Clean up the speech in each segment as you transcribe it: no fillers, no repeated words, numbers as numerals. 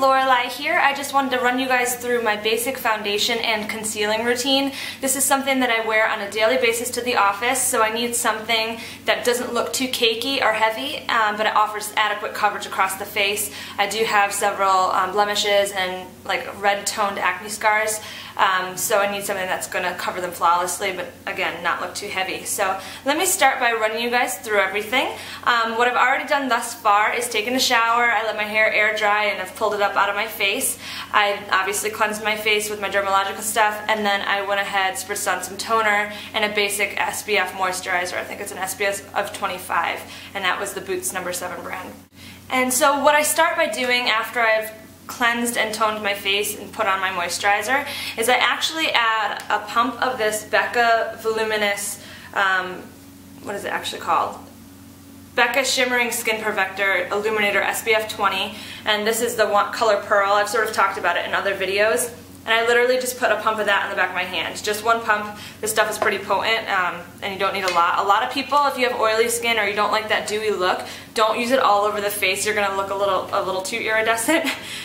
Lorelai here. I just wanted to run you guys through my basic foundation and concealing routine. This is something that I wear on a daily basis to the office, so I need something that doesn't look too cakey or heavy, but it offers adequate coverage across the face. I do have several blemishes and like red toned acne scars, so I need something that's going to cover them flawlessly, but again, not look too heavy. So let me start by running you guys through everything. What I've already done thus far is taken a shower. I let my hair air dry and I've pulled it up out of my face. I obviously cleansed my face with my dermalogical stuff, and then I went ahead, spritzed on some toner and a basic SPF moisturizer. I think it's an SPF of 25, and that was the Boots No. 7 brand. And so what I start by doing after I've cleansed and toned my face and put on my moisturizer is I actually add a pump of this Becca Voluminous, what is it actually called? Becca Shimmering Skin Perfector Illuminator SPF 20, and this is the color Pearl. I've sort of talked about it in other videos, and I literally just put a pump of that on the back of my hand. Just one pump. This stuff is pretty potent, and you don't need a lot. A lot of people, if you have oily skin or you don't like that dewy look, don't use it all over the face. You're going to look a little too iridescent.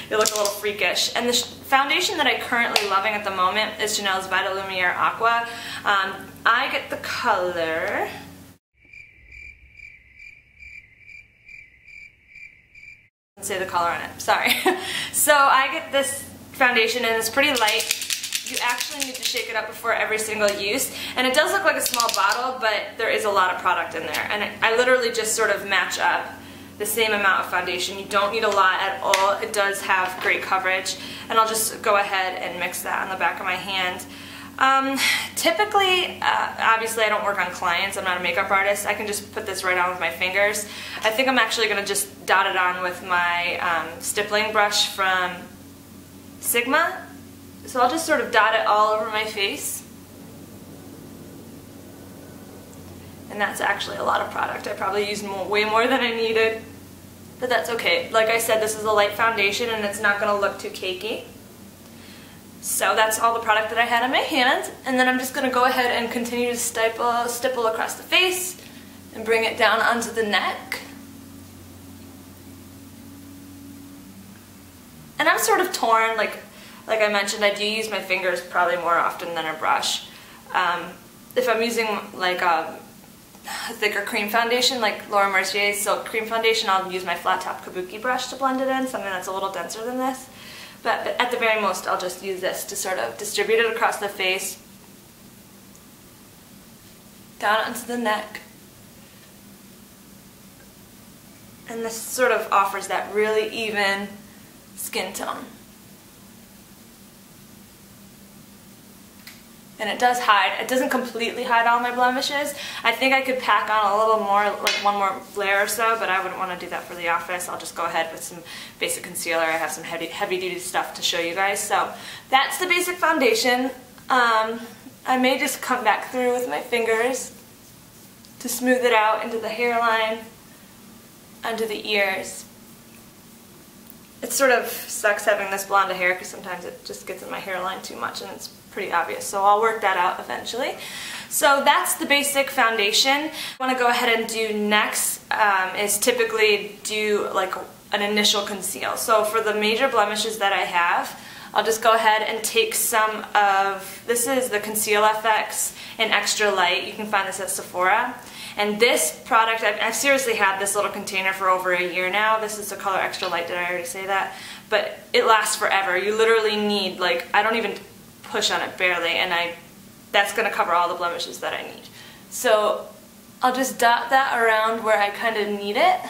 You look a little freakish. And the foundation that I'm currently loving at the moment is Chanel's Vitalumiere Aqua. I get the color... say the color on it, sorry. So I get this foundation and it's pretty light. You actually need to shake it up before every single use, and it does look like a small bottle, but there is a lot of product in there, and I literally just sort of match up the same amount of foundation. You don't need a lot at all. It does have great coverage, and I'll just go ahead and mix that on the back of my hand. Typically, obviously I don't work on clients, I'm not a makeup artist, I can just put this right on with my fingers. I think I'm actually going to just dot it on with my stippling brush from Sigma. So I'll just sort of dot it all over my face. And that's actually a lot of product. I probably used way more than I needed, but that's okay. Like I said, this is a light foundation and it's not going to look too cakey. So that's all the product that I had on my hand, and then I'm just going to go ahead and continue to stipple across the face and bring it down onto the neck. And I'm sort of torn, like I mentioned, I do use my fingers probably more often than a brush. If I'm using like a thicker cream foundation, like Laura Mercier's Silk Cream Foundation, I'll use my flat top kabuki brush to blend it in, something that's a little denser than this. But at the very most, I'll just use this to sort of distribute it across the face, down onto the neck. And this sort of offers that really even skin tone. And it does hide. It doesn't completely hide all my blemishes. I think I could pack on a little more, like one more layer or so, but I wouldn't want to do that for the office. I'll just go ahead with some basic concealer. I have some heavy duty stuff to show you guys. So that's the basic foundation. I may just come back through with my fingers to smooth it out into the hairline, under the ears. It sort of sucks having this blonde hair because sometimes it just gets in my hairline too much and it's pretty obvious, so I'll work that out eventually. So that's the basic foundation. What I want to go ahead and do next is typically do like an initial conceal. So for the major blemishes that I have, I'll just go ahead and take some of, this is the Conceal FX in Extra Light. You can find this at Sephora. And this product, I've seriously had this little container for over a year now. This is the color Extra Light, did I already say that? But it lasts forever. You literally need, like, I don't even push on it barely, and that's going to cover all the blemishes that I need. So I'll just dot that around where I kind of need it,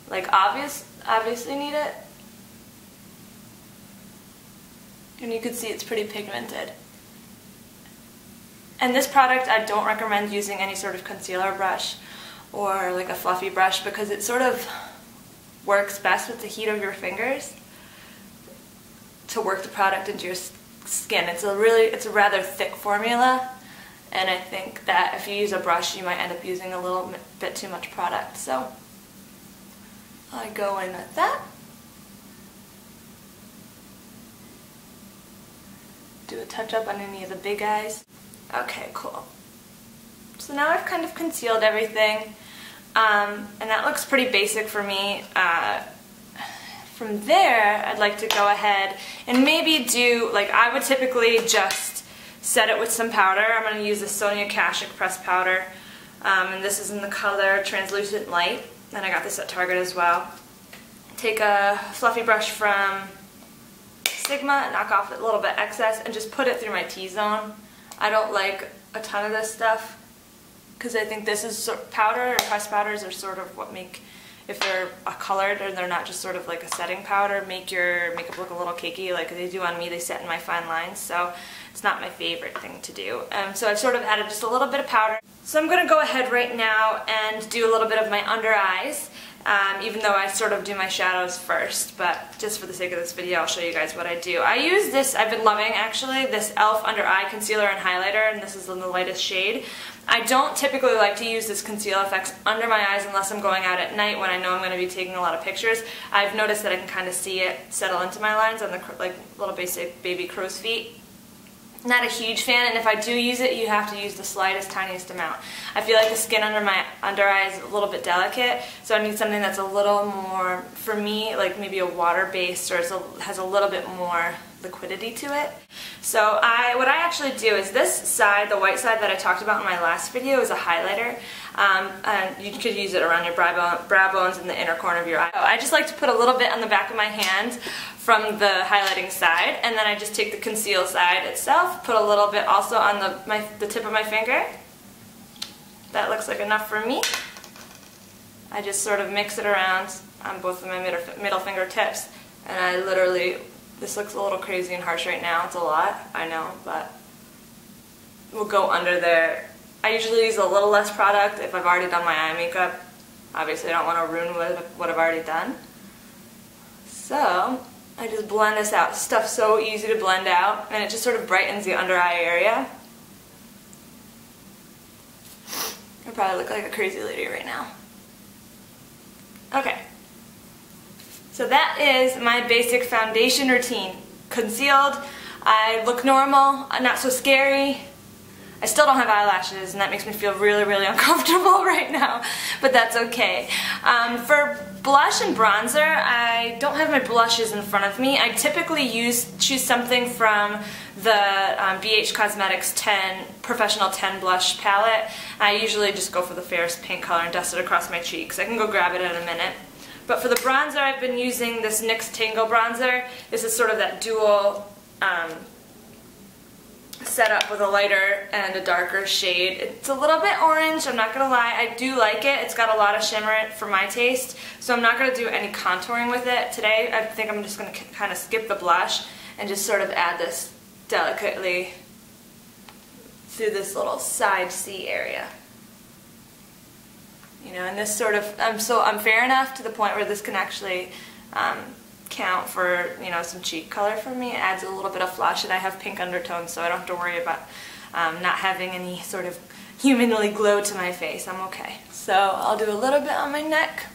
like obviously need it. And you can see it's pretty pigmented. And this product, I don't recommend using any sort of concealer brush or like a fluffy brush because it sort of works best with the heat of your fingers to work the product into your skin. It's a rather thick formula, and I think that if you use a brush you might end up using a little bit too much product. So I go in with that. Do a touch up on any of the big eyes. Okay, cool. So now I've kind of concealed everything, and that looks pretty basic for me. From there, I'd like to go ahead and maybe do, like I would typically just set it with some powder. I'm going to use the Sonia Kasuk pressed powder, and this is in the color Translucent Light, and I got this at Target as well. Take a fluffy brush from Sigma, knock off a little bit excess, and just put it through my T-zone. I don't like a ton of this stuff because I think this is powder, or pressed powders are sort of what make, if they're colored or they're not just sort of like a setting powder, make your makeup look a little cakey like they do on me. They set in my fine lines, so it's not my favorite thing to do. So I've sort of added just a little bit of powder. So I'm going to go ahead right now and do a little bit of my under eyes, even though I sort of do my shadows first, but just for the sake of this video I'll show you guys what I do. I use this, I've been loving actually, this E.L.F. under eye concealer and highlighter, and this is in the lightest shade. I don't typically like to use this Conceal FX under my eyes unless I'm going out at night when I know I'm going to be taking a lot of pictures. I've noticed that I can kind of see it settle into my lines on the like little basic baby crow's feet. Not a huge fan, and if I do use it, you have to use the slightest, tiniest amount. I feel like the skin under my under eye is a little bit delicate, so I need something that's a little more, for me, like maybe a water-based, or has a little bit more liquidity to it. So what I actually do is this side, the white side that I talked about in my last video, is a highlighter. And you could use it around your brow bones in the inner corner of your eye. I just like to put a little bit on the back of my hand from the highlighting side, and then I just take the conceal side itself, put a little bit also on the tip of my finger. That looks like enough for me. I just sort of mix it around on both of my middle finger tips, and I literally, this looks a little crazy and harsh right now, it's a lot, I know, but we'll go under there. I usually use a little less product if I've already done my eye makeup. Obviously I don't want to ruin what I've already done. So I just blend this out. Stuff's so easy to blend out, and it just sort of brightens the under eye area. I probably look like a crazy lady right now. Okay. So that is my basic foundation routine. Concealed, I look normal, not so scary. I still don't have eyelashes, and that makes me feel really, really uncomfortable right now, but that's okay. For blush and bronzer, I don't have my blushes in front of me. I typically choose something from the BH Cosmetics 10 Professional 10 blush palette. I usually just go for the fairest pink color and dust it across my cheeks. I can go grab it in a minute. But for the bronzer, I've been using this NYX Tango bronzer. This is sort of that dual setup with a lighter and a darker shade. It's a little bit orange, I'm not going to lie. I do like it. It's got a lot of shimmer for my taste, so I'm not going to do any contouring with it today. I think I'm just going to kind of skip the blush and just sort of add this delicately through this little side C area. You know, and this sort of, I'm fair enough to the point where this can actually count for, you know, some cheek color for me. It adds a little bit of flush, and I have pink undertones, so I don't have to worry about not having any sort of humanly glow to my face. I'm okay. So I'll do a little bit on my neck.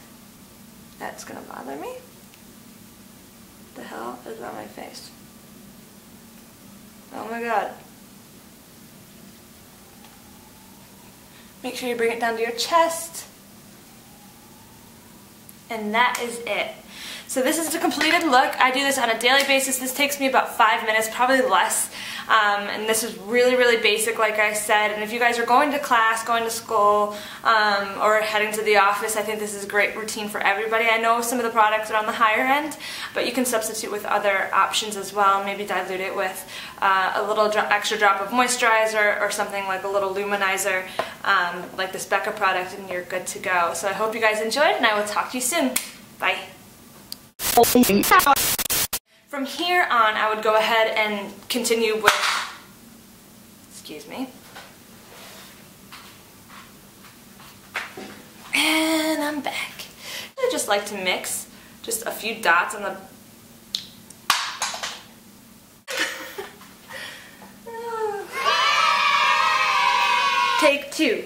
That's gonna bother me. What the hell is on my face? Oh my god. Make sure you bring it down to your chest. And that is it. So this is the completed look. I do this on a daily basis. This takes me about 5 minutes, probably less. And this is really, really basic, like I said. And if you guys are going to class, going to school, or heading to the office, I think this is a great routine for everybody. I know some of the products are on the higher end, but you can substitute with other options as well. Maybe dilute it with a little extra drop of moisturizer or something like a little luminizer, like this Becca product, and you're good to go. So I hope you guys enjoyed, and I will talk to you soon. Bye. From here on, I would go ahead and continue with, excuse me, and I'm back. I just like to mix just a few dots on the Take two.